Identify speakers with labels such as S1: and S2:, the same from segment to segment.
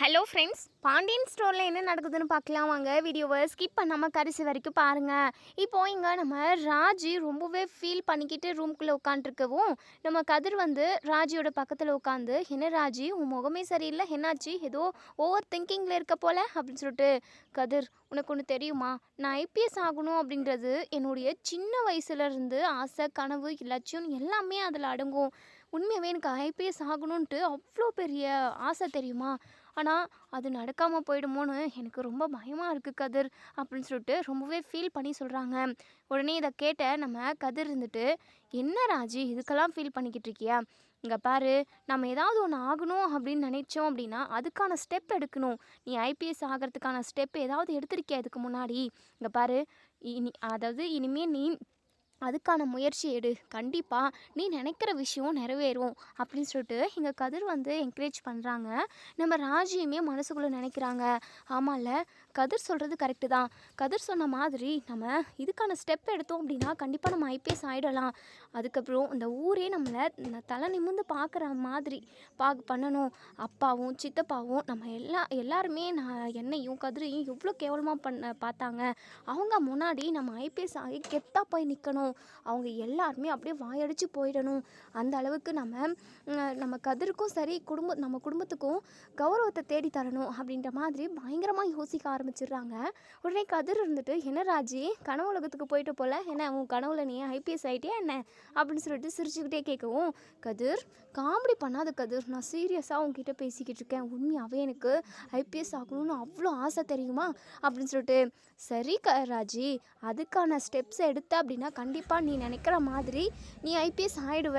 S1: Hello friends, Pandian ஸ்டோரில் என்ன நடக்குதுன்னு பார்க்கலாம் வாங்க. வீடியோவை ஸ்கிப் பண்ணாமல் கடைசி வரைக்கும் பாருங்கள். இப்போது இங்கே நம்ம ராஜி ரொம்பவே ஃபீல் பண்ணிக்கிட்டு ரூம்குள்ளே உட்காண்ட்ருக்கவும், நம்ம கதிர் வந்து ராஜியோட பக்கத்தில் உட்காந்து, என்ன ராஜி உன் முகமே சரியில்லை, என்னாச்சு, ஏதோ ஓவர் திங்கிங்கில் இருக்க போல் அப்படின்னு சொல்லிட்டு, கதிர் உனக்கு ஒன்று தெரியுமா, நான் ஐபிஎஸ் ஆகணும் அப்படின்றது என்னுடைய சின்ன வயசுலேருந்து ஆசை, கனவு, லட்சியம் எல்லாமே அதில் அடங்கும். உண்மையாகவே எனக்கு ஐபிஎஸ் ஆகணுன்ட்டு அவ்வளோ பெரிய ஆசை தெரியுமா, ஆனால் அது நடக்காமல் போயிடுமோன்னு எனக்கு ரொம்ப பயமாக இருக்குது கதிர் அப்படின்னு சொல்லிட்டு ரொம்பவே ஃபீல் பண்ணி சொல்கிறாங்க. உடனே இதை கேட்ட நம்ம கதிர் இருந்துட்டு, என்ன ராஜி இதுக்கெல்லாம் ஃபீல் பண்ணிக்கிட்டு இருக்கியா, இங்கே பாரு, நம்ம ஏதாவது ஒன்று ஆகணும் அப்படின்னு நினைச்சோம் அப்படின்னா அதுக்கான ஸ்டெப் எடுக்கணும். நீ ஐபிஎஸ் ஆகிறதுக்கான ஸ்டெப் ஏதாவது எடுத்திருக்கியா இதுக்கு முன்னாடி, இங்கே பாரு, இனிமேல் நீ அதுக்கான முயற்சி எடு, கண்டிப்பாக நீ நினைக்கிற விஷயம் நிறைவேறும் அப்படின்னு சொல்லிட்டு இங்கே கதிர் வந்து என்கரேஜ் பண்ணுறாங்க. நம்ம ராஜியுமே மனசுக்குள்ளே நினைக்கிறாங்க, ஆமாம்ல கதிர் சொல்கிறது கரெக்டு தான், கதிர் சொன்ன மாதிரி நம்ம இதுக்கான ஸ்டெப் எடுத்தோம் அப்படின்னா கண்டிப்பாக நம்ம ஐபிஎஸ் ஆகிடலாம். அதுக்கப்புறம் இந்த ஊரே நம்மளை தலை நிமிர்ந்து பார்க்குற மாதிரி பண்ணணும். அப்பாவும் சித்தப்பாவும் நம்ம எல்லாருமே என்னையும் கதிரையும் எவ்வளோ கேவலமாக பார்த்தாங்க. அவங்க முன்னாடி நம்ம ஐபிஎஸ் ஆகி கெத்தாக போய் நிற்கணும். அவங்க எல்லாருமே அப்படியே வாயடிச்சு போயிடணும். அந்த அளவுக்கு நம்ம கதிருக்கும் சரி நம்ம குடும்பத்துக்கும் கௌரவத்தை தேடி தரணும் அப்படின்ற மாதிரி பயங்கரமாக யோசிக்க ஆரம்பிச்சிடுறாங்க. உடனே கதிர் இருந்துட்டு, என்ன ராஜி கனவு உலகத்துக்கு போயிட்டு போல, என்ன உன் கனவுல நீ ஐபிஎஸ் ஆகிட்டியா என்ன அப்படின்னு சொல்லிட்டு சிரிச்சுக்கிட்டே கேட்கவும், கதிர் காமெடி பண்ணாத கதிர், நான் சீரியஸாக உங்ககிட்ட பேசிக்கிட்டு இருக்கேன், உண்மையாகவே எனக்கு ஐபிஎஸ் ஆகணும்னு அவ்வளோ ஆசை தெரியுமா அப்படின்னு சொல்லிட்டு, சரி ராஜி அதுக்கான ஸ்டெப்ஸை எடுத்த அப்படின்னா கண்டிப்பாக நீ நினைக்கிற மாதிரி நீ ஐபிஎஸ் ஆகிடுவ.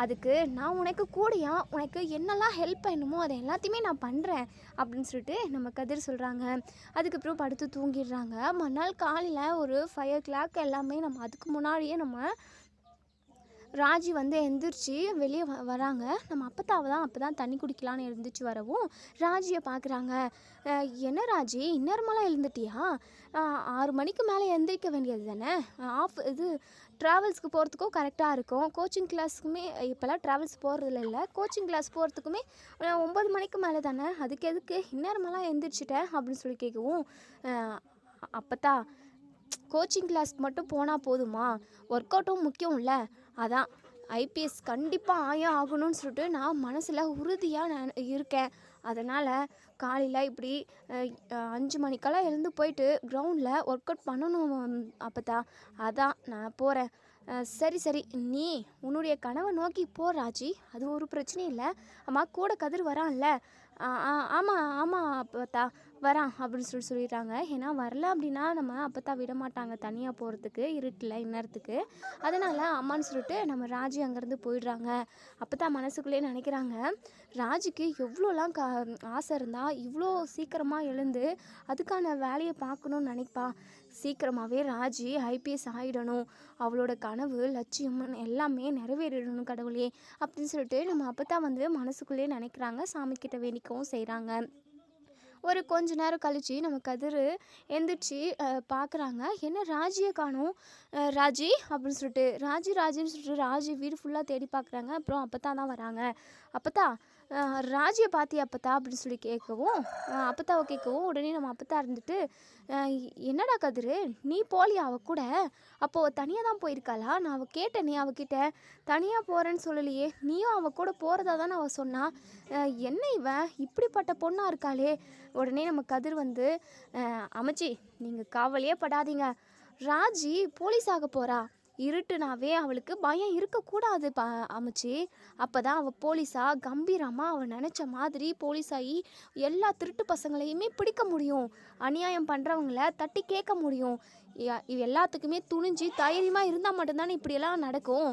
S1: அதுக்கு நான் உனக்கு கூடயா, உனக்கு என்னெல்லாம் ஹெல்ப் வேணுமோ அதை எல்லாத்தையுமே நான் பண்ணுறேன் அப்படின்னு சொல்லிட்டு நம்ம கதிர் சொல்கிறாங்க. அதுக்கப்புறம் படுத்து தூங்கிடுறாங்க. மறுநாள் காலையில் ஒரு 5 o'clock எல்லாமே அதுக்கு முன்னாடியே நம்ம ராஜி வந்து எந்திரிச்சு வெளியே வராங்க. நம்ம அப்போ தான் தண்ணி குடிக்கலான்னு எழுந்திரிச்சு வரவும் ராஜியை பார்க்குறாங்க. என்ன ராஜி இந்நேரமெல்லாம் எழுந்துட்டியா, 6 மணிக்கு மேலே எழுந்திரிக்க வேண்டியது தானே, ட்ராவல்ஸ்க்கு போகிறதுக்கும் கரெக்டாக இருக்கும், கோச்சிங் கிளாஸுக்குமே இப்போல்லாம் ட்ராவல்ஸ் போகிறதுல இல்லை, கோச்சிங் கிளாஸ் போகிறதுக்குமே 9 மணிக்கு மேலே தானே, அதுக்கு எதுக்கு இந்நேரமெல்லாம் எழுந்திரிச்சிட்டேன் அப்படின்னு சொல்லி கேட்கவும், அப்போத்தா கோச்சிங் கிளாஸ் மட்டும் போனால் போதுமா, ஒர்க் அவுட்டும் முக்கியம் இல்லை, அதான் ஐபிஎஸ் கண்டிப்பாக ஆகணும்னு சொல்லிட்டு நான் மனசில் உறுதியாக இருக்கேன். அதனால் காலையில் இப்படி 5 மணிக்கெல்லாம் எழுந்து போயிட்டு கிரவுண்டில் ஒர்க் அவுட் பண்ணணும் அப்போத்தா, அதான் நான் போகிறேன். சரி நீ உன்னுடைய கனவை நோக்கி போ ராஜி, அது ஒரு பிரச்சனையும் இல்லை. அம்மா கூட கதிர் வரான்ல, ஆமாம் அப்போத்தா வரான் அப்படின்னு சொல்லிடுறாங்க. ஏன்னா வரல அப்படின்னா நம்ம அப்போத்தா விட மாட்டாங்க தனியாக போகிறதுக்கு இருட்டில் இந்நேரத்துக்கு. அதனால் அம்மான்னு சொல்லிட்டு நம்ம ராஜி அங்கேருந்து போயிடுறாங்க. அப்போத்தா மனசுக்குள்ளே நினைக்கிறாங்க, ராஜிக்கு எவ்வளோலாம் ஆசை இருந்தால் இவ்வளோ சீக்கிரமாக எழுந்து அதுக்கான வேலையை பார்க்கணுன்னு நினைப்பா. சீக்கிரமாகவே ராஜி ஐபிஎஸ் ஆகிடணும், அவளோட கனவு லட்சியம் எல்லாமே நிறைவேறிடணும் கடவுளே அப்படின்னு சொல்லிட்டு நம்ம அப்போத்தா வந்து மனசுக்குள்ளே நினைக்கிறாங்க. சாமிக்கிட்ட வேண்டிக்கவும் செய்கிறாங்க. ஒரு கொஞ்ச நேரம் கழித்து நம்ம கதிர் எந்திரிச்சு பார்க்குறாங்க, என்ன ராஜியை காணோம், ராஜி அப்படின்னு சொல்லிட்டு ராஜின்னு சொல்லிட்டு ராஜி வீடு ஃபுல்லாக தேடி பார்க்குறாங்க. அப்புறம் அப்போத்தா தான் வராங்க. அப்போத்தா ராஜியை பார்த்தியா அப்போத்தா அப்படின்னு சொல்லி கேட்கவும், அப்போத்தாவை கேட்கவும், உடனே நம்ம அப்போத்தா இருந்துட்டு, என்னடா கதிர் நீ போலியா அவ கூட, அப்போது தனியாக தான் போயிருக்காளா, நான் அவள் கேட்டேனே அவகிட்ட, தனியாக போகிறேன்னு சொல்லலையே, நீயும் அவள் கூட போகிறதா தானே அவள் சொன்னா, என்ன இவன் இப்படிப்பட்ட பொண்ணாக இருக்காளே. உடனே நம்ம கதிர் வந்து, அமைச்சி நீங்கள் கவலையே படாதீங்க, ராஜி போலீஸ் ஆக போகிறா, இருட்டுனாவே அவளுக்கு பயம் இருக்கக்கூடாது அமைச்சி, அப்போ தான் அவள் போலீஸாக கம்பீரமாக அவள் நினச்ச மாதிரி போலீஸாகி எல்லா திருட்டு பசங்களையுமே பிடிக்க முடியும், அநியாயம் பண்ணுறவங்கள தட்டி கேட்க முடியும். எல்லாத்துக்குமே துணிஞ்சு தைரியமாக இருந்தால் மட்டும்தானே இப்படியெல்லாம் நடக்கும்.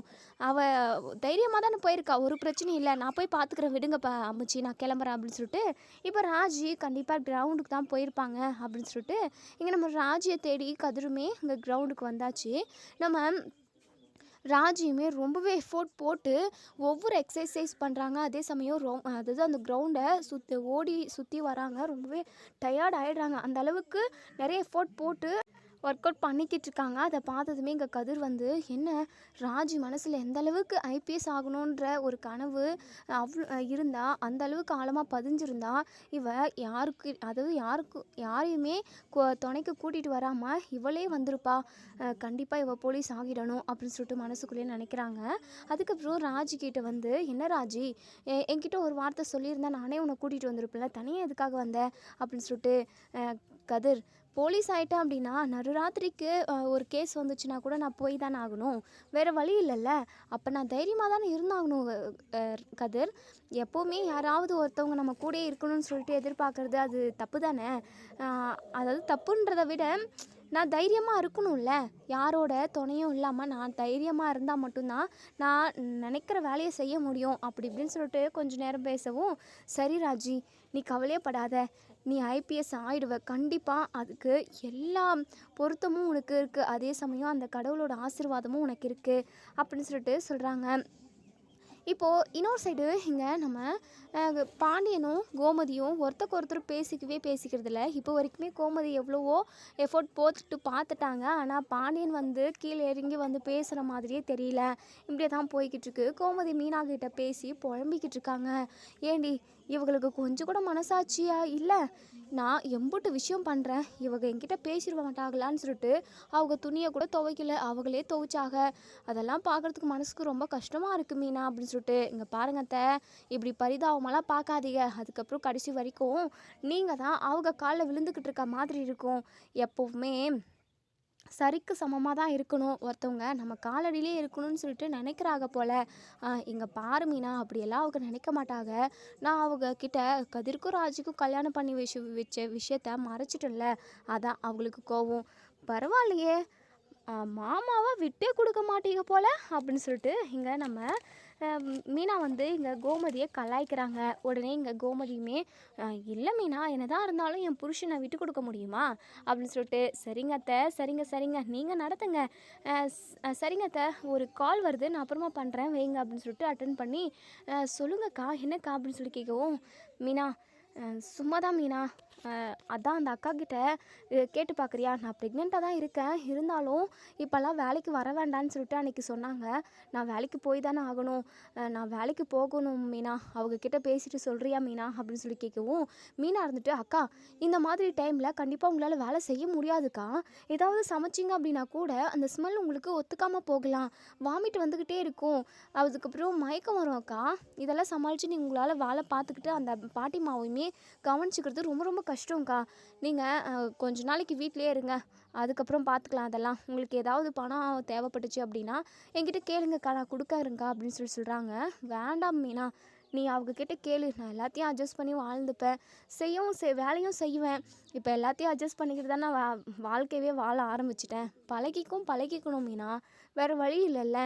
S1: அவள் தைரியமாக தானே போயிருக்கா, ஒரு பிரச்சனையும் இல்லை, நான் போய் பார்த்துக்கிறேன் விடுங்கப்பா அமைச்சி, நான் கிளம்புறேன் அப்படின்னு சொல்லிட்டு இப்போ ராஜி கண்டிப்பாக கிரவுண்டுக்கு தான் போயிருப்பாங்க அப்படின்னு சொல்லிட்டு இங்கே நம்ம ராஜியை தேடி கதிருமே இங்கே கிரவுண்டுக்கு வந்தாச்சு. நம்ம ராஜியுமே ரொம்பவே எஃபோர்ட் போட்டு ஒவ்வொரு எக்ஸசைஸ் பண்ணுறாங்க. அதே சமயம் அதாவது அந்த கிரவுண்டை சுற்றி வராங்க. ரொம்பவே டயர்ட் ஆகிடுறாங்க. அந்த அளவுக்கு நிறைய எஃபோர்ட் போட்டு ஒர்க் அவுட் பண்ணிக்கிட்டு இருக்காங்க. அதை பார்த்ததுமே எங்கள் கதிர் வந்து, என்ன ராஜி மனசில் எந்த அளவுக்கு ஐபிஎஸ் ஆகணுன்ற ஒரு கனவு இருந்தா, அந்த அளவுக்கு ஆழமாக பதிஞ்சிருந்தா, இவ யாரையுமே துணைக்கு கூட்டிகிட்டு வராமல் இவளே வந்திருப்பா. கண்டிப்பாக இவள் போலீஸ் ஆகிடணும் அப்படின்னு சொல்லிட்டு மனசுக்குள்ளேயே நினைக்கிறாங்க. அதுக்கப்புறம் ராஜி கிட்ட வந்து, என்ன ராஜி, என்கிட்ட ஒரு வார்த்தை சொல்லியிருந்தா நானே உன்னை கூட்டிகிட்டு வந்திருப்பேன்ல, தனியாக எதுக்காக வந்த அப்படின்னு சொல்லிட்டு. கதிர், போலீஸ் ஆகிட்டேன் அப்படின்னா நடுராத்திரிக்கு ஒரு கேஸ் வந்துச்சுன்னா கூட நான் போய் தானே ஆகணும், வேறு வழி இல்லைல்ல. அப்போ நான் தைரியமாக தானே இருந்தாகணும். கதிர், எப்போவுமே யாராவது ஒருத்தவங்க நம்ம கூடயே இருக்கணும்னு சொல்லிட்டு எதிர்பார்க்குறது அது தப்பு தானே. அதாவது தப்புன்றதை விட நான் தைரியமாக இருக்கணும்ல. யாரோட துணையும் இல்லாமல் நான் தைரியமாக இருந்தால் மட்டும்தான் நான் நினைக்கிற வேலையை செய்ய முடியும் அப்படி இப்படின்னு சொல்லிட்டு கொஞ்சம் நேரம் பேசவும், சரி ராஜி, நீ கவலையே படாத, நீ ஐபிஎஸ் ஆயிடுவ கண்டிப்பாக. அதுக்கு எல்லா பொருத்தமும் உனக்கு இருக்குது, அதே சமயம் அந்த கடவுளோட ஆசீர்வாதமும் உனக்கு இருக்குது அப்படின்னு சொல்லிட்டு சொல்கிறாங்க. இப்போது இன்னொரு சைடு இங்கே நம்ம பாண்டியனும் கோமதியும் ஒருத்தருக்கு ஒருத்தர் பேசிக்கிறதில்ல. இப்போ வரைக்குமே கோமதி எவ்வளவோ எஃபோர்ட் போட்டுட்டு பார்த்துட்டாங்க. ஆனால் பாண்டியன் வந்து கீழே இறங்கி வந்து பேசுகிற மாதிரியே தெரியல. இப்படியே தான் போய்கிட்டு இருக்கு. கோமதி மீனா கிட்ட பேசி புலம்பிக்கிட்டு இருக்காங்க. ஏண்டி, இவங்களுக்கு கொஞ்சம் கூட மனசாட்சியா இல்லை? நான் எம்புட்டு விஷயம் பண்ணுறேன், இவங்க என்கிட்ட பேசிடுவ மாட்டாங்களான்னு சொல்லிட்டு அவங்க துணியை கூட துவைக்கல, அவங்களே துவைச்சாக. அதெல்லாம் பார்க்குறதுக்கு மனசுக்கு ரொம்ப கஷ்டமாக இருக்குது மீனா அப்படின்னு சொல்லிட்டு. இங்கே பாருங்கத்த, இப்படி பரிதாபமெல்லாம் பார்க்காதீங்க. அதுக்கப்புறம் கடைசி வரைக்கும் நீங்கள் தான் அவங்க காலில் விழுந்துக்கிட்டு இருக்க மாதிரி இருக்கும். எப்போவுமே சரிக்கு சமமாக தான் இருக்கணும். ஒருத்தவங்க நம்ம காலடியிலே இருக்கணும்னு சொல்லிட்டு நினைக்கிறாங்க போல். இங்கே பாரு மீனா, அப்படியெல்லாம் அவங்க நினைக்க மாட்டாங்க. நான் அவங்க கிட்ட கதிர்க்கும் ராஜுக்கும் கல்யாணம் பண்ணி வச்ச விஷயத்த மறைச்சிட்டேன்ல, அதான் அவங்களுக்கு கோவம். பரவாயில்லையே, மாமாவை விட்டே கொடுக்க மாட்டீங்க போல் அப்படின்னு சொல்லிட்டு இங்கே நம்ம மீனா வந்து இங்கே கோமதியை கலாய்க்கிறாங்க. உடனே இங்கே கோமதியுமே, இல்லை மீனா, என்னதான் இருந்தாலும் என் புருஷனை விட்டு கொடுக்க முடியுமா அப்படின்னு சொல்லிட்டு, சரிங்க அத்தை, சரிங்க நீங்கள் நடத்துங்க, சரிங்க அத்தை, ஒரு கால் வருது, நான் அப்புறமா பண்ணுறேன் வைங்க அப்படின்னு சொல்லிட்டு அட்டன் பண்ணி, சொல்லுங்கக்கா என்னக்கா அப்படின்னு சொல்லி கேட்கவும், மீனா, சும்மா தான் மீனா, அதான் அந்த அக்கா கிட்ட கேட்டு பார்க்குறியா, நான் ப்ரெக்னெண்ட்டாக தான் இருக்கேன், இருந்தாலும் இப்போல்லாம் வேலைக்கு வர வேண்டான்னு சொல்லிட்டு அன்றைக்கி சொன்னாங்க. நான் வேலைக்கு போய் தானே ஆகணும், நான் வேலைக்கு போகணும் மீனா, அவங்கக்கிட்ட பேசிட்டு சொல்கிறியா மீனா அப்படின்னு சொல்லி கேட்கவும், மீனா இருந்துட்டு, அக்கா இந்த மாதிரி டைமில் கண்டிப்பாக உங்களால் வேலை செய்ய முடியாதுக்கா. ஏதாவது சமைச்சிங்க அப்படின்னா கூட அந்த ஸ்மெல் உங்களுக்கு ஒத்துக்காமல் போகலாம், வாமிட் வந்துக்கிட்டே இருக்கும், அதுக்கப்புறம் மயக்கம் வரும் அக்கா. இதெல்லாம் சமாளித்து நீங்கள் உங்களால் வேலை பார்த்துக்கிட்டு அந்த பாட்டி மாவையுமே கவனிச்சுக்கிறது ரொம்ப ரொம்ப கஷ்டம்க்கா. நீங்கள் கொஞ்ச நாளைக்கு வீட்டிலே இருங்க, அதுக்கப்புறம் பார்த்துக்கலாம். அதெல்லாம் உங்களுக்கு ஏதாவது பணம் தேவைப்பட்டுச்சு அப்படின்னா என்கிட்ட கேளுங்கக்கா, நான் கொடுக்கறேங்க்கா அப்படின்னு சொல்கிறாங்க. வேண்டாம் மீனா, நீ அவங்கக்கிட்ட கேளு, நான் எல்லாத்தையும் அட்ஜஸ்ட் பண்ணி வாழ்ந்துப்பேன், வேலையும் செய்வேன். இப்போ எல்லாத்தையும் அட்ஜஸ்ட் பண்ணிக்கிட்டு தான் நான் வாழ்க்கையவே வாழ ஆரம்பிச்சிட்டேன். பழகிக்கணும் மீனா, வேறு வழி இல்லைல்ல.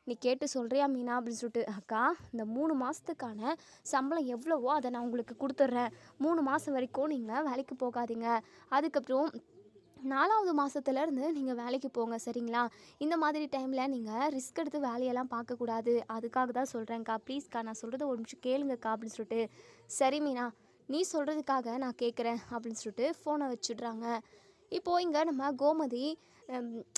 S1: நீ கேட்டு சொல்கிறியா மீனா அப்படின்னு சொல்லிட்டு, அக்கா இந்த 3 மாதத்துக்கான சம்பளம் எவ்வளவோ அதை நான் உங்களுக்கு கொடுத்துட்றேன். 3 மாதம் வரைக்கும் நீங்கள் வேலைக்கு போகாதீங்க, அதுக்கப்புறம் 4வது மாதத்துலேருந்து நீங்கள் வேலைக்கு போங்க சரிங்களா. இந்த மாதிரி டைமில் நீங்கள் ரிஸ்க் எடுத்து வேலையெல்லாம் பார்க்கக்கூடாது, அதுக்காக தான் சொல்கிறேன்க்கா, ப்ளீஸ்க்கா நான் சொல்கிறத ஒரு நிமிஷம் கேளுங்கக்கா அப்படின்னு சொல்லிட்டு, சரி மீனா, நீ சொல்கிறதுக்காக நான் கேட்குறேன் அப்படின்னு சொல்லிட்டு ஃபோனை வச்சுடுறாங்க. இப்போது இங்கே நம்ம கோமதி,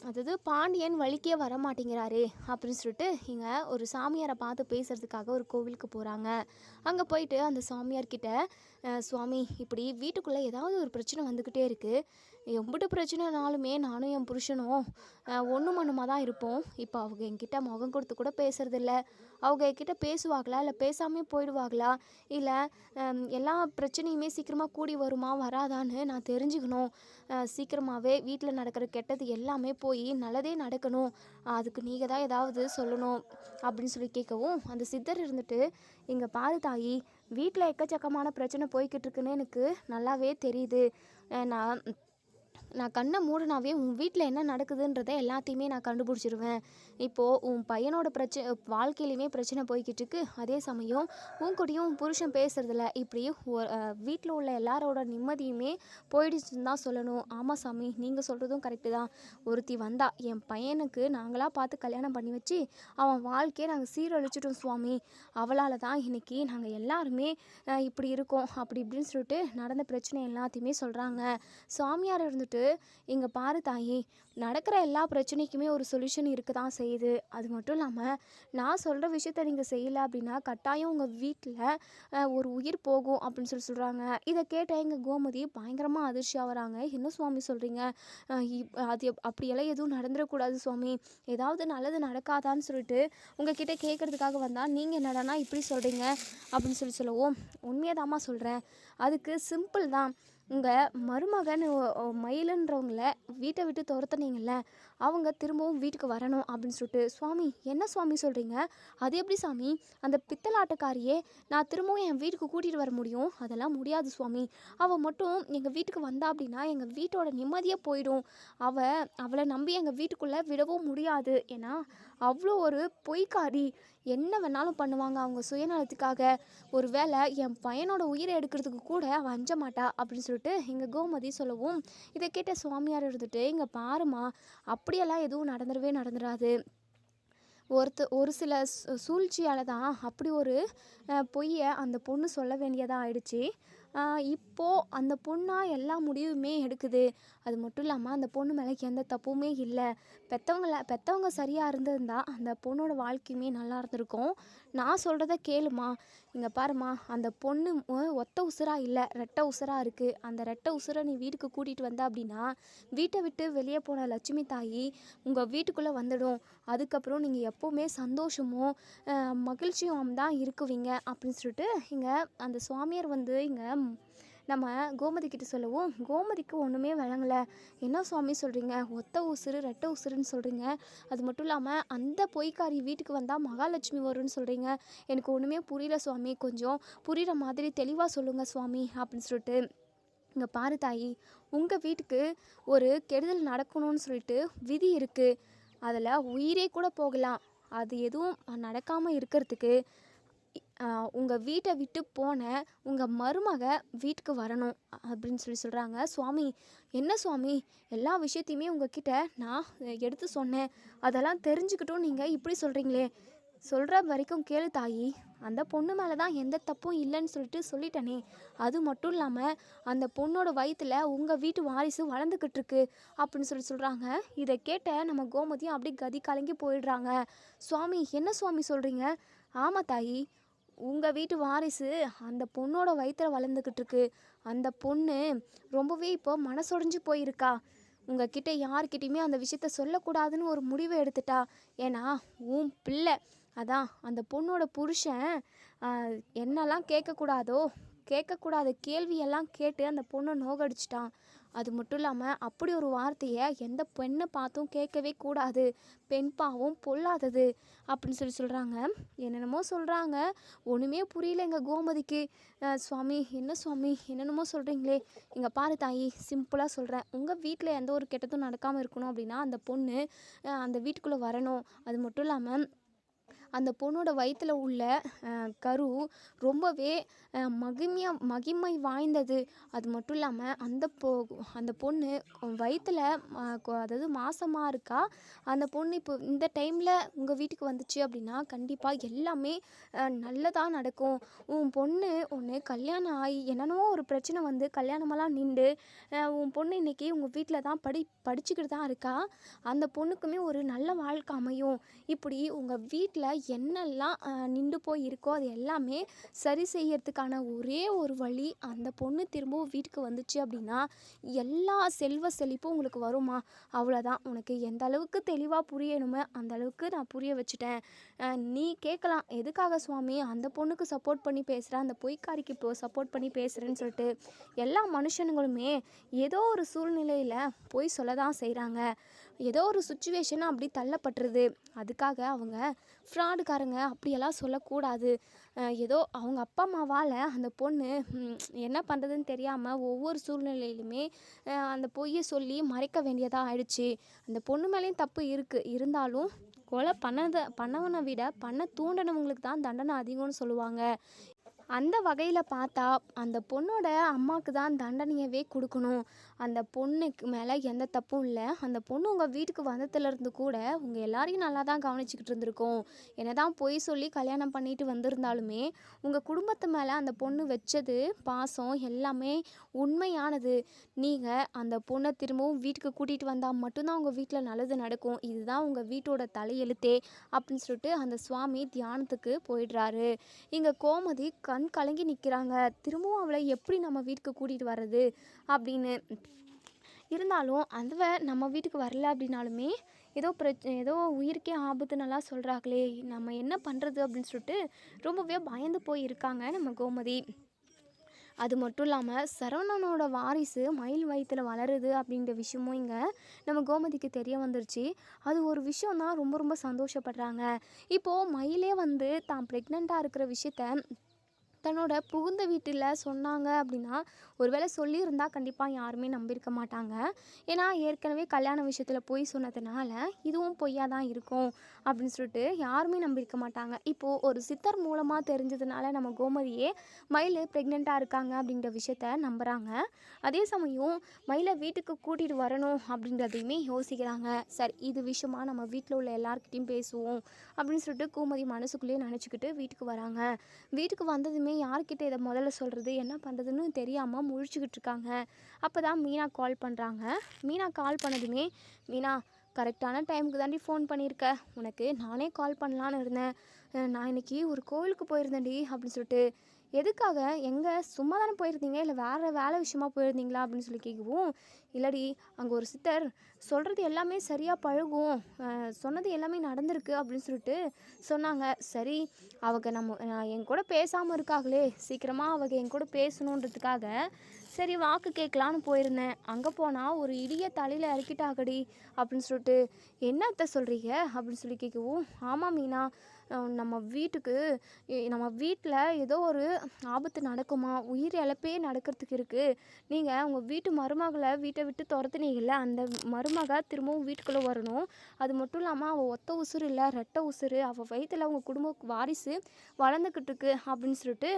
S1: அதாவது பாண்டியன் வழிக்கே வர மாட்டேங்கிறாரே அப்படின்னு சொல்லிட்டு இங்கே ஒரு சாமியாரை பார்த்து பேசுகிறதுக்காக ஒரு கோவிலுக்கு போகிறாங்க. அங்கே போயிட்டு அந்த சாமியார்கிட்ட, சுவாமி, இப்படி வீட்டுக்குள்ளே ஏதாவது ஒரு பிரச்சனை வந்துக்கிட்டே இருக்குது, எம்பிட்டு பிரச்சனைனாலுமே நானும் என் புருஷனும் ஒன்று மண்ணுமா தான் இருப்போம். இப்போ அவங்க என்கிட்ட முகம் கொடுத்து கூட பேசுறதில்ல. அவங்க என்கிட்ட பேசுவாங்களா, இல்லை பேசாமே போயிடுவாங்களா, இல்லை எல்லா பிரச்சனையுமே சீக்கிரமாக கூடி வருமா வராதான்னு நான் தெரிஞ்சுக்கணும். சீக்கிரமாகவே வீட்டில் நடக்கிற கெட்டது எல்லாமே போய் நல்லதே நடக்கணும், அதுக்கு நீங்கள் தான் ஏதாவது சொல்லணும் அப்படின்னு சொல்லி கேட்கவும், அந்த சித்தர் இருந்துட்டு, இங்கே பாரு தாயி, வீட்டில் எக்கச்சக்கமான பிரச்சனை போய்கிட்டு இருக்குன்னு எனக்கு நல்லாவே தெரியுது. நான் கண்ணை மூடினாவே உன் வீட்டில் என்ன நடக்குதுன்றதை எல்லாத்தையுமே நான் கண்டுபிடிச்சிருவேன். இப்போது உன் பையனோட வாழ்க்கையிலையுமே பிரச்சனை போய்கிட்டு இருக்கு, அதே சமயம் உன் கூடயும் உன் புருஷன் பேசுறதில்ல, இப்படி வீட்டில் உள்ள எல்லாரோட நிம்மதியுமே போயிடுச்சுன்னு தான் சொல்லணும். ஆமாம் சாமி, நீங்கள் சொல்கிறதும் கரெக்டு தான். ஒருத்தி வந்தா, என் பையனுக்கு நாங்களாக பார்த்து கல்யாணம் பண்ணி வச்சு அவன் வாழ்க்கையை நாங்கள் சீரழிச்சிட்டோம் சுவாமி, அவளால் தான் இன்றைக்கி நாங்கள் எல்லாருமே இப்படி இருக்கோம் அப்படி இப்படின்னு சொல்லிட்டு நடந்த பிரச்சனை எல்லாத்தையுமே சொல்கிறாங்க. சாமியார் இருந்துட்டு, சொல்லிட்டு, "இங்க பாரு தாயி, நடக்கிற எல்லா பிரச்சனைக்குமே ஒரு சொல்யூஷன் இருக்க தான் செய்யுது. அது மட்டும் இல்லாம, நான் சொல்ற விஷயத்த நீங்க செய்யல அப்படின்னா, கட்டாயம் உங்க வீட்ல ஒரு உயிர் போகும்." அப்படின்னு சொல்றாங்க. இத கேட்ட எங்க கோமதி பயங்கரமா அதிர்ச்சி ஆவுறாங்க. "என்ன சுவாமி சொல்றீங்க? அது அப்படியெல்லாம் எதுவும் நடந்துறக்கூடாது சுவாமி. ஏதாவது நல்லது நடக்காதான்னு சொல்லிட்டு உங்ககிட்ட கேட்கறதுக்காக வந்தா, நீங்க என்னடான்னா இப்படி சொல்றீங்க?" அப்படின்னு சொல்லவும், "உண்மையதாம்மா சொல்றேன். அதுக்கு சிம்பிள் தான். உங்க மருமகன் மயிலுன்றவங்கள வீட்டை விட்டு துரத்துனீங்கல்ல, அவங்க திரும்பவும் வீட்டுக்கு வரணும்." அப்படின்னு சொல்லிட்டு, "சுவாமி என்ன சுவாமி சொல்கிறீங்க? அது எப்படி சாமி? அந்த பித்தலாட்டக்காரியே நான் திரும்பவும் என் வீட்டுக்கு கூட்டிகிட்டு வர முடியும்? அதெல்லாம் முடியாது சுவாமி. அவள் மட்டும் எங்கள் வீட்டுக்கு வந்தா அப்படின்னா எங்கள் வீட்டோட நிம்மதியே போயிடும். அவளை நம்பி எங்கள் வீட்டுக்குள்ளே விடவும் முடியாது. ஏன்னா அவ்வளோ ஒரு பொய்க்காரி. என்ன வேணாலும் பண்ணுவாங்க அவங்க சுயநலத்துக்காக. ஒரு வேளை என் பையனோட உயிரை எடுக்கிறதுக்கு கூட அவள் அஞ்ச மாட்டா." அப்படின்னு சொல்லிட்டு எங்கள் கோமதி சொல்லவும், இதை கேட்ட சுவாமியார் இருந்துட்டு, "இங்கே பாருமா, அப்படியெல்லாம் எதுவும் நடந்துடாது. ஒரு சில சூழ்ச்சியால் தான் அப்படி ஒரு பொய்யை அந்த பொண்ணு சொல்ல வேண்டியதாக ஆயிடுச்சு. இப்போது அந்த பொண்ணாக எல்லா முடிவுமே எடுக்குது. அது மட்டும் இல்லாமல் அந்த பொண்ணு மேலே எந்த தப்புமே இல்லை. பெற்றவங்க சரியாக இருந்திருந்தா அந்த பொண்ணோட வாழ்க்கையுமே நல்லா இருந்திருக்கும். நான் சொல்கிறத கேளுமா. இங்கே பாருமா, அந்த பொண்ணு ஒத்த உசுராக இல்லை, ரெட்டை உசுராக இருக்குது. அந்த ரெட்டை உசுரை நீ வீட்டுக்கு கூட்டிகிட்டு வந்த அப்படின்னா, வீட்டை விட்டு வெளியே போன லட்சுமி தாயி உங்கள் வீட்டுக்குள்ளே வந்துடும். அதுக்கப்புறம் நீங்கள் எப்போவுமே சந்தோஷமும் மகிழ்ச்சியும் தான் இருக்குவீங்க." அப்படின்னு சொல்லிட்டு இங்கே அந்த சுவாமியார் வந்து இங்கே நம்ம கோமதி கிட்ட சொல்லவும், கோமதிக்கு ஒன்றுமே விளங்கலை. "என்ன சுவாமி சொல்கிறீங்க? ஒத்த உசுறு ரெட்டை உசுருன்னு சொல்கிறீங்க. அது மட்டும் இல்லாமல் அந்த பொய்க்காரி வீட்டுக்கு வந்தால் மகாலட்சுமி வரும்னு சொல்கிறீங்க. எனக்கு ஒன்றுமே புரியல சுவாமி. கொஞ்சம் புரிகிற மாதிரி தெளிவாக சொல்லுங்கள் சுவாமி." அப்படின்னு சொல்லிட்டு, "இங்கே பாரு தாயி, உங்கள் வீட்டுக்கு ஒரு கெடுதல் நடக்கணும்னு சொல்லிட்டு விதி இருக்குது. அதில் உயிரே கூட போகலாம். அது எதுவும் நடக்காமல் இருக்கிறதுக்கு உங்கள் வீட்டை விட்டு போன உங்கள் மருமக வீட்டுக்கு வரணும்." அப்படின்னு சொல்கிறாங்க. "சுவாமி என்ன சுவாமி, எல்லா விஷயத்தையுமே உங்ககிட்ட நான் எடுத்து சொன்னேன். அதெல்லாம் தெரிஞ்சுக்கிட்டும் நீங்கள் இப்படி சொல்கிறீங்களே. சொல்கிற வரைக்கும் கேளு தாயி. அந்த பொண்ணு மேலே தான் எந்த தப்பும் இல்லைன்னு சொல்லிட்டு சொல்லிட்டேனே. அது மட்டும் இல்லாமல் அந்த பொண்ணோட வயிற்றில் உங்கள் வீட்டு வாரிசு வளர்ந்துக்கிட்டு இருக்கு." அப்படின்னு சொல்கிறாங்க. இதை கேட்ட நம்ம கோமதியும் அப்படி கதி கலங்கி போயிடுறாங்க. "சுவாமி என்ன சுவாமி சொல்கிறீங்க?" "ஆமாம் தாயி, உங்கள் வீட்டு வாரிசு அந்த பொண்ணோட வயிற்றில் வளர்ந்துக்கிட்டு இருக்கு. அந்த பொண்ணு ரொம்பவே இப்போ மனசொடைஞ்சு போயிருக்கா. உங்ககிட்ட யார்கிட்டையுமே அந்த விஷயத்த சொல்லக்கூடாதுன்னு ஒரு முடிவை எடுத்துட்டா. ஏன்னா உன் பிள்ளை, அதான் அந்த பொண்ணோட புருஷன் என்னெல்லாம் கேட்கக்கூடாத கேள்வியெல்லாம் கேட்டு அந்த பொண்ணை நோகடிச்சிட்டான். அது மட்டும் இல்லாமல் அப்படி ஒரு வார்த்தையை எந்த பெண்ணை பார்த்தும் கேட்கவே கூடாது. பெண் பாவம் பொல்லாதது." அப்படின்னு சொல்கிறாங்க. என்னென்னமோ சொல்கிறாங்க. ஒன்றுமே புரியல எங்கள் கோமதிக்கு. "சுவாமி என்ன சுவாமி என்னென்னமோ சொல்கிறீங்களே. இங்கே பாரு தாயி, சிம்பிளாக சொல்கிறேன். உங்கள் வீட்டில் எந்த ஒரு கெட்டதும் நடக்காமல் இருக்கணும் அப்படின்னா அந்த பொண்ணு அந்த வீட்டுக்குள்ளே வரணும். அது மட்டும் இல்லாமல் அந்த பொண்ணோட வயிற்றில் உள்ள கரு ரொம்பவே மகிமை வாய்ந்தது. அது மட்டும் இல்லாமல் அந்த பொண்ணு வயிற்றில் அதாவது மாசமாக இருக்கா. அந்த பொண்ணு இப்போ இந்த டைமில் உங்கள் வீட்டுக்கு வந்துச்சு அப்படின்னா கண்டிப்பாக எல்லாமே நல்லதாக நடக்கும். உன் பொண்ணு ஒன்று கல்யாணம் ஆகி என்னென்னவோ ஒரு பிரச்சனை வந்து கல்யாணமெல்லாம் நின்று உன் பொண்ணு இன்றைக்கி உங்கள் வீட்டில் தான் படிச்சுக்கிட்டு தான் இருக்கா. அந்த பொண்ணுக்குமே ஒரு நல்ல வாழ்க்கை அமையும். இப்படி உங்கள் வீட்டில் என்னெல்லாம் நின்று போய் இருக்கோ அது எல்லாமே சரி செய்யறதுக்கான ஒரே ஒரு வழி, அந்த பொண்ணு திரும்பவும் வீட்டுக்கு வந்துச்சு அப்படின்னா எல்லா செல்வ செழிப்பும் உங்களுக்கு வருமா. அவ்வளோதான். உனக்கு எந்த அளவுக்கு தெளிவாக புரியணுமோ அந்த அளவுக்கு நான் புரிய வச்சுட்டேன். நீ கேட்கலாம், எதுக்காக சுவாமி அந்த பொண்ணுக்கு சப்போர்ட் பண்ணி பேசுகிறேன், அந்த பொய்க்காரிக்கு இப்போ சப்போர்ட் பண்ணி பேசுகிறேன்னு சொல்லிட்டு. எல்லா மனுஷனுங்களுமே ஏதோ ஒரு சூழ்நிலையில் பொய் சொல்ல தான் செய்கிறாங்க. ஏதோ ஒரு சுச்சுவேஷன் அப்படி தள்ளப்பட்டுருது. அதுக்காக அவங்க ஃப்ராடுக்காரங்க அப்படியெல்லாம் சொல்லக்கூடாது. ஏதோ அவங்க அப்பா அம்மாவால் அந்த பொண்ணு என்ன பண்ணுறதுன்னு தெரியாமல் ஒவ்வொரு சூழ்நிலையிலுமே அந்த பொய்யை சொல்லி மறைக்க வேண்டியதாக ஆயிடுச்சு. அந்த பொண்ணு மேலேயும் தப்பு இருக்குது. இருந்தாலும் கொலை பண்ணவனை விட பண்ண தூண்டினவங்களுக்கு தான் தண்டனை அதிகம்னு சொல்லுவாங்க. அந்த வகையில் பார்த்தா அந்த பொண்ணோட அம்மாவுக்கு தான் தண்டனையவே கொடுக்கணும். அந்த பொண்ணுக்கு மேலே எந்த தப்பும் இல்லை. அந்த பொண்ணு உங்கள் வீட்டுக்கு வந்ததுலேருந்து கூட உங்கள் எல்லாரையும் நல்லா தான் கவனிச்சிக்கிட்டு இருந்திருக்கோம். என்ன தான் பொய் சொல்லி கல்யாணம் பண்ணிட்டு வந்திருந்தாலுமே உங்கள் குடும்பத்து மேலே அந்த பொண்ணு வச்சது பாசம் எல்லாமே உண்மையானது. நீங்கள் அந்த பொண்ணை திரும்பவும் வீட்டுக்கு கூட்டிகிட்டு வந்தால் மட்டும்தான் உங்கள் வீட்டில் நல்லது நடக்கும். இதுதான் உங்கள் வீட்டோட தலையெழுத்தே அப்படின்னு சொல்லிட்டு அந்த சுவாமி தியானத்துக்கு போயிடுறாரு. இங்கே கோமதி கண் கலங்கி நிற்கிறாங்க. திரும்பவும் அவளை எப்படி நம்ம வீட்டுக்கு கூட்டிகிட்டு வர்றது அப்படின்னு. இருந்தாலும் அதுவ நம்ம வீட்டுக்கு வரல அப்படின்னாலுமே ஏதோ உயிருக்கே ஆபத்துன்னெல்லாம் சொல்கிறாங்களே, நம்ம என்ன பண்ணுறது அப்படின்னு சொல்லிட்டு ரொம்பவே பயந்து போய் இருக்காங்க நம்ம கோமதி. அது மட்டும் இல்லாமல் சரவணனோட வாரிசு மயில் வயிற்றில் வளருது அப்படின்ற விஷயமும் இங்கே நம்ம கோமதிக்கு தெரிய வந்துருச்சு. அது ஒரு விஷயம் தான் ரொம்ப ரொம்ப சந்தோஷப்படுறாங்க. இப்போது மயிலே வந்து தான் ப்ரெக்னெண்ட்டாக இருக்கிற விஷயத்த தன்னோட புகுந்த வீட்டில் சொன்னாங்க அப்படின்னா, ஒருவேளை சொல்லியிருந்தா கண்டிப்பாக யாருமே நம்பியிருக்க மாட்டாங்க. ஏன்னா ஏற்கனவே கல்யாண விஷயத்தில் பொய் சொன்னதுனால இதுவும் பொய்யா தான் இருக்கும் அப்படின்னு சொல்லிட்டு யாருமே நம்பியிருக்க மாட்டாங்க. இப்போது ஒரு சித்தர் மூலமாக தெரிஞ்சதுனால நம்ம கோமதியே மயில் ப்ரெக்னெண்ட்டாக இருக்காங்க அப்படின்ற விஷயத்த நம்புகிறாங்க. அதே சமயம் மயிலை வீட்டுக்கு கூட்டிகிட்டு வரணும் அப்படின்றதையுமே யோசிக்கிறாங்க. சரி, இது விஷயமா நம்ம வீட்டில் உள்ள எல்லாருக்கிட்டையும் பேசுவோம் அப்படின்னு சொல்லிட்டு கோமதி மனசுக்குள்ளேயே நினச்சிக்கிட்டு வீட்டுக்கு வராங்க. வீட்டுக்கு வந்ததுமே யார்கிட்ட இதை முதல்ல சொல்கிறது என்ன பண்ணுறதுன்னு தெரியாமல் முழிச்சுக்கிட்டு இருக்காங்க. அப்போ தான் மீனா கால் பண்ணுறாங்க. மீனா கால் பண்ணதுமே, மீனா கரெக்டான டைமுக்கு தாண்டி ஃபோன் பண்ணியிருக்க. உனக்கு நானே கால் பண்ணலான்னு இருந்தேன். நான் இன்றைக்கி ஒரு கோவிலுக்கு போயிருந்தேன்டி அப்படின்னு சொல்லிட்டு. எதுக்காக? எங்கே? சும்மா தானே போயிருந்தீங்க, இல்லை வேறு வேலை விஷயமா போயிருந்தீங்களா அப்படின்னு சொல்லி கேட்கவும், இல்லடி அங்கே ஒரு சித்தர் சொல்கிறது எல்லாமே சரியாக பழகும், சொன்னது எல்லாமே நடந்திருக்கு அப்படின்னு சொல்லிட்டு சொன்னாங்க. சரி, என் கூட பேசாமல் இருக்காங்களே, சீக்கிரமாக அவங்க என் கூட பேசணுன்றதுக்காக சரி வாக்கு கேட்கலான்னு போயிருந்தேன். அங்கே போனால் ஒரு இடிய தலையில் இறக்கிட்டாகடி அப்படின்னு சொல்லிட்டு. என்னத்த சொல்கிறீங்க அப்படின்னு சொல்லி கேட்கவும், ஆமாம் மீனா, நம்ம வீட்டில் ஏதோ ஒரு ஆபத்து நடக்குமா, உயிர் இழப்பே நடக்கிறதுக்கு இருக்குது. நீங்கள் உங்கள் வீட்டு மருமகளை வீட்டை விட்டு துரத்துனீங்கல்ல, அந்த மருமக திரும்பவும் வீட்டுக்குள்ளே வரணும். அது மட்டும் இல்லாமல் அவள் ஒத்த உசுறு இல்லை, ரெட்டை உசுறு, அவள் வயிற்றில் உங்கள் குடும்ப வாரிசு வளர்ந்துக்கிட்டு இருக்கு அப்படின்னு சொல்லிட்டு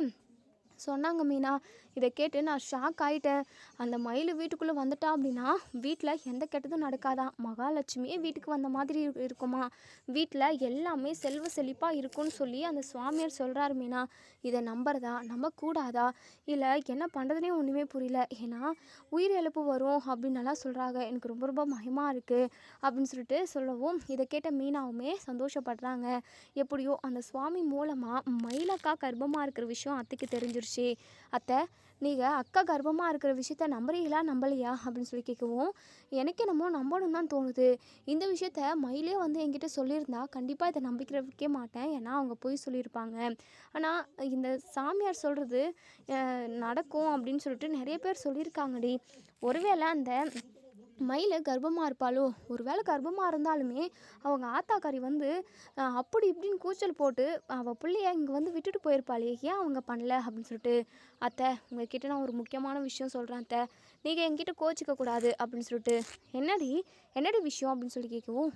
S1: சொன்னாங்க மீனா. இதை கேட்டு நான் ஷாக் ஆகிட்டேன். அந்த மயில் வீட்டுக்குள்ளே வந்துட்டா அப்படின்னா வீட்டில் எந்த கெட்டதும் நடக்காதான், மகாலட்சுமியே வீட்டுக்கு வந்த மாதிரி இருக்குமா, வீட்டில் எல்லாமே செல்வ செழிப்பாக இருக்கும்னு சொல்லி அந்த சுவாமியார் சொல்கிறாரு மீனா. இதை நம்புறதா நம்பக்கூடாதா, இல்லை என்ன பண்ணுறதுனே ஒன்றுமே புரியல. ஏன்னா உயிர் இழப்பு வரும் அப்படின்னலாம் சொல்கிறாங்க. எனக்கு ரொம்ப ரொம்ப பயமாக இருக்குது அப்படின்னு சொல்லிட்டு சொல்லவும், இதை கேட்ட மீனாவுமே சந்தோஷப்படுறாங்க. எப்படியோ அந்த சுவாமி மூலமாக மயிலக்கா கர்ப்பமாக இருக்கிற விஷயம் அத்தைக்கு தெரிஞ்சிருச்சு. அத்தை, நீங்கள் அக்கா கர்ப்பமாக இருக்கிற விஷயத்த நம்புறீங்களா நம்பலையா அப்படின்னு சொல்லி கேட்கவும், எனக்கு என்னமோ நம்பணும் தான் தோணுது. இந்த விஷயத்த மயிலே வந்து என்கிட்ட சொல்லியிருந்தா கண்டிப்பாக இதை நம்பிக்கிறதுக்கே மாட்டேன், ஏன்னா அவங்க போய் சொல்லியிருப்பாங்க. ஆனால் இந்த சாமியார் சொல்கிறது நடக்கும் அப்படின்னு சொல்லிட்டு நிறைய பேர் சொல்லியிருக்காங்கடி. ஒருவேளை அந்த மயில் கர்ப்பமாக இருப்பாளோ, ஒரு வேளை கர்ப்பமாக இருந்தாலுமே அவங்க ஆத்தாக்காரி வந்து அப்படி இப்படின்னு கூச்சல் போட்டு அவள் பிள்ளைய இங்கே வந்து விட்டுட்டு போயிருப்பாளே, ஏன் அவங்க பண்ணல அப்படின்னு சொல்லிட்டு. அத்தை, உங்ககிட்ட நான் ஒரு முக்கியமான விஷயம் சொல்கிறேன் அத்தை, நீங்கள் என்கிட்ட கோச்சிக்க கூடாது அப்படின்னு சொல்லிட்டு. என்னடி விஷயம் அப்படின்னு சொல்லி கேட்கவும்,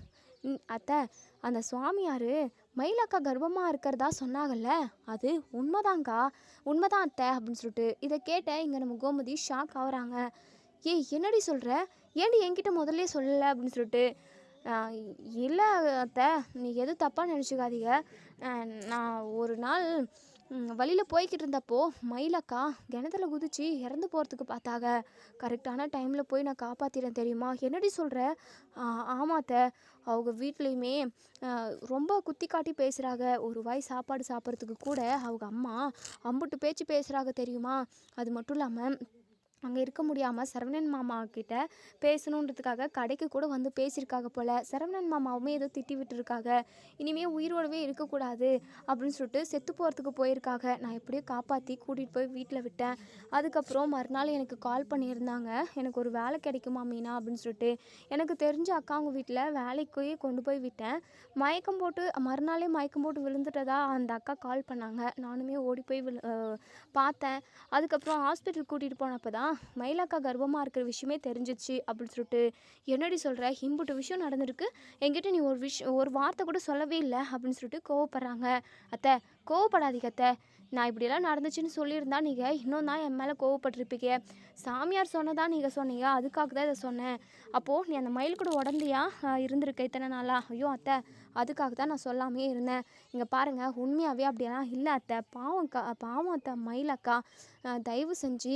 S1: அத்தை, அந்த சுவாமியார் மயிலக்கா கர்ப்பமாக இருக்கிறதா சொன்னாங்கல்ல, அது உண்மைதான் அத்தை அப்படின்னு சொல்லிட்டு. இதை கேட்ட இங்கே நம்ம கோமதி ஷாக் ஆகுறாங்க. ஏய், என்னடி சொல்கிற, ஏன்டி என்கிட்ட முதல்ல சொல்லலை அப்படின்னு சொல்லிட்டு. இல்லை அத்தை, நீ எதுவும் தப்பாக நினச்சிக்காதீங்க. நான் ஒரு நாள் வழியில் போய்கிட்டு இருந்தப்போ மயிலக்கா கிணத்துல குதிச்சு இறந்து போகிறதுக்கு பார்த்தாங்க. கரெக்டான டைமில் போய் நான் காப்பாற்றிட்டேன் தெரியுமா. என்னடி சொல்கிற? ஆமாத்த, அவங்க வீட்லேயுமே ரொம்ப குத்தி காட்டி பேசுகிறாங்க. ஒரு வாய் சாப்பாடு சாப்பிட்றதுக்கு கூட அவங்க அம்மா அம்புட்டு பேச்சு பேசுகிறாங்க தெரியுமா. அது மட்டும் இல்லாமல் அங்கே இருக்க முடியாமல் சரவணன் மாமா கிட்ட பேசணுன்றதுக்காக கடைக்கு கூட வந்து பேசியிருக்காங்க போல். சரவணன் மாமாவுமே ஏதோ திட்டி விட்டுருக்காங்க, இனிமேல் உயிரோடவே இருக்கக்கூடாது அப்படின்னு சொல்லிட்டு செத்து போகிறதுக்கு போயிருக்காங்க. நான் எப்படியோ காப்பாற்றி கூட்டிகிட்டு போய் வீட்டில் விட்டேன். அதுக்கப்புறம் மறுநாள் எனக்கு கால் பண்ணியிருந்தாங்க, எனக்கு ஒரு வேலை கிடைக்குமா மீனா அப்படின்னு சொல்லிட்டு. எனக்கு தெரிஞ்ச அக்காங்க வீட்டில் வேலைக்கு கொண்டு போய் விட்டேன். மறுநாளே மயக்கம் போட்டு விழுந்துட்டதா அந்த அக்கா கால் பண்ணாங்க. நானுமே ஓடி போய் பார்த்தேன். அதுக்கப்புறம் ஹாஸ்பிட்டல் கூட்டிகிட்டு போனப்போ தான் மயிலக்கா கர்ப்பமாக இருக்கிற விஷயமே தெரிஞ்சிச்சு அப்படின்னு சொல்லிட்டு. என்னடி சொல்கிற, இம்புட்டு விஷயம் நடந்திருக்கு, என்கிட்ட நீ ஒரு வார்த்தை கூட சொல்லவே இல்லை அப்படின்னு சொல்லிட்டு கோவப்படுறாங்க. அத்தை, கோவப்படாதீங்க அத்தை, நான் இப்படியெல்லாம் நடந்துச்சுன்னு சொல்லியிருந்தா நீங்கள் இன்னும் தான் என் மேலே கோவப்பட்டிருப்பீங்க. சாமியார் சொன்னதா நீங்கள் சொன்னீங்க, அதுக்காக தான் இதை சொன்னேன். அப்போது நீ அந்த மயில் கூட உடந்தையா இருந்திருக்க இத்தனை நாளா? ஐயோ அத்தை, அதுக்காக தான் நான் சொல்லாமே இருந்தேன். இங்கே பாருங்கள், உண்மையாகவே அப்படியெல்லாம் இல்லை அத்தை. பாவம் அத்தை மயிலக்கா. தயவு செஞ்சு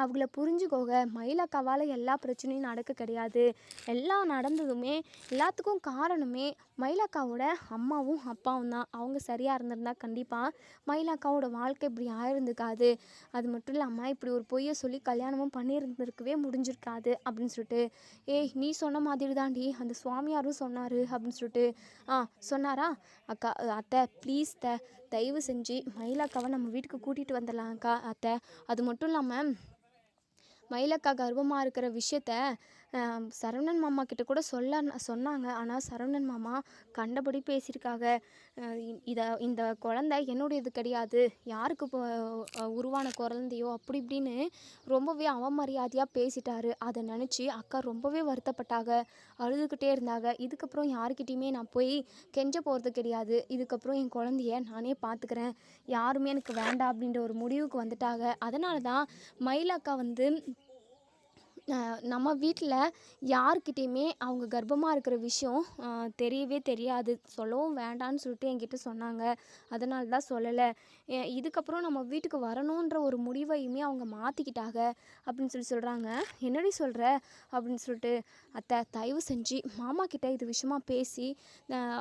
S1: அவங்கள புரிஞ்சுக்கோங்க. மயிலக்காவால் எல்லா பிரச்சனையும் நடக்க கிடையாது. எல்லாம் நடந்ததுமே எல்லாத்துக்கும் காரணமே மயிலக்காவோட அம்மாவும் அப்பாவும் தான். அவங்க சரியாக இருந்திருந்தா கண்டிப்பாக மயிலக்காவோட வாழ்க்கை இப்படி ஆயிருந்துக்காது. அது மட்டும் இல்லாமல் இப்படி ஒரு பொய்யை சொல்லி கல்யாணமும் பண்ணியிருந்திருக்கவே முடிஞ்சிருக்காது அப்படின்னு சொல்லிட்டு, ஏய் நீ சொன்ன மாதிரி தாண்டி அந்த சுவாமியாரும் சொன்னார் அப்படின்னு சொல்லிட்டு, சொன்னாரா? அக்கா அத்தை ப்ளீஸ் தயவு செஞ்சு மயிலக்காவை நம்ம வீட்டுக்கு கூட்டிகிட்டு வந்துடலாம் அக்கா அத்தை. அது மட்டும் இல்லாமல் மயிலக்கா கர்ப்பமாக இருக்கிற விஷயத்த சரவணன் மாமா கிட்ட கூட சொன்னாங்க. ஆனால் சரவணன் மாமா கண்டபடி பேசியிருக்காங்க. இந்த குழந்தை என்னுடையது கிடையாது, யாருக்கு உருவான குழந்தையோ அப்படி இப்படின்னு ரொம்பவே அவமரியாதையாக பேசிட்டாரு. அதை நினச்சி அக்கா ரொம்பவே வருத்தப்பட்டாங்க, அழுதுகிட்டே இருந்தாங்க. இதுக்கப்புறம் யாருக்கிட்டையுமே நான் போய் கெஞ்ச போகிறது கிடையாது. இதுக்கப்புறம் என் குழந்தைய நானே பார்த்துக்கிறேன், யாருமே எனக்கு வேண்டாம் அப்படின்ற ஒரு முடிவுக்கு வந்துட்டாங்க. அதனால தான் மயிலக்கா வந்து நம்ம வீட்டில் யார்கிட்டேயுமே அவங்க கர்ப்பமாக இருக்கிற விஷயம் தெரியவே தெரியாது, சொல்லவும் வேண்டான்னு சொல்லிட்டு என்கிட்ட சொன்னாங்க. அதனால தான் சொல்லலை. இதுக்கப்புறம் நம்ம வீட்டுக்கு வரணுன்ற ஒரு முடிவையுமே அவங்க மாற்றிக்கிட்டாங்க அப்படின்னு சொல்கிறாங்க. என்னடி சொல்கிற அப்படின்னு சொல்லிட்டு, அத்தை தயவு செஞ்சு மாமா கிட்ட இது விஷயமா பேசி,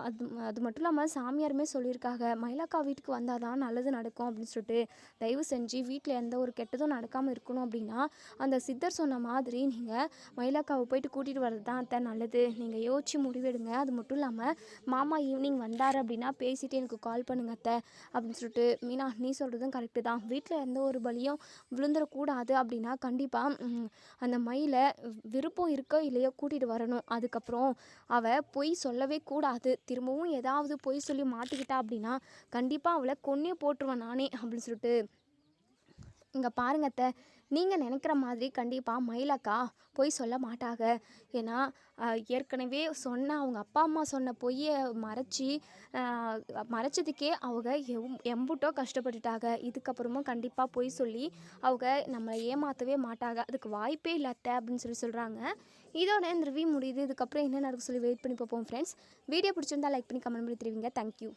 S1: அது அது மட்டும் இல்லாமல் சாமியாருமே சொல்லியிருக்காங்க, மயிலக்கா வீட்டுக்கு வந்தால் தான் நல்லது நடக்கும் அப்படின்னு சொல்லிட்டு, தயவு செஞ்சு வீட்டில் எந்த ஒரு கெட்டதும் நடக்காமல் இருக்கணும் அப்படின்னா அந்த சித்தர் சொன்ன மாதிரி நீங்கள் மயிலக்காவை போயிட்டு கூட்டிகிட்டு வர்றது தான் அத்தை நல்லது. நீங்கள் யோசிச்சு முடிவெடுங்க. அது மட்டும் இல்லாமல் மாமா ஈவினிங் வந்தார் அப்படின்னா பேசிவிட்டு எனக்கு கால் பண்ணுங்க அத்தை அப்படின்னு சொல்லிட்டு, மீனா நீ சொல்கிறதும் கரெக்டு தான். வீட்டில் எந்த ஒரு பலியும் விழுந்துடக்கூடாது அப்படின்னா கண்டிப்பாக அந்த மயிலை விருப்பம் இருக்கோ இல்லையோ கூட்டிகிட்டு வரணும். அதுக்கப்புறம் அவள் பொய் சொல்லவே கூடாது. திரும்பவும் ஏதாவது பொய் சொல்லி மாட்டிக்கிட்டா அப்படின்னா கண்டிப்பாக அவளை கொன்னே போட்டுருவேன் நானே அப்படின்னு சொல்லிட்டு, இங்கே பாருங்க அத்தை, நீங்கள் நினைக்கிற மாதிரி கண்டிப்பாக மயிலக்கா பொய் சொல்ல மாட்டாங்க. ஏன்னா ஏற்கனவே சொன்ன அவங்க அப்பா அம்மா சொன்ன பொய்யை மறைச்சதுக்கே அவங்க எம்புட்டோ கஷ்டப்பட்டுட்டாங்க. இதுக்கப்புறமும் கண்டிப்பாக பொய் சொல்லி அவங்க நம்மளை ஏமாற்றவே மாட்டாங்க. அதுக்கு வாய்ப்பே இல்லை அத்தை அப்படின்னு சொல்கிறாங்க. இதோட இந்த ரிவ்யூ முடியுது. இதுக்கப்புறம் என்ன நடக்கும் சொல்லி வெயிட் பண்ணி பார்ப்போம் ஃப்ரெண்ட்ஸ். வீடியோ பிடிச்சிருந்தா லைக் பண்ணி கமெண்ட் பண்ணி தெரிவிங்க. தேங்க்யூ.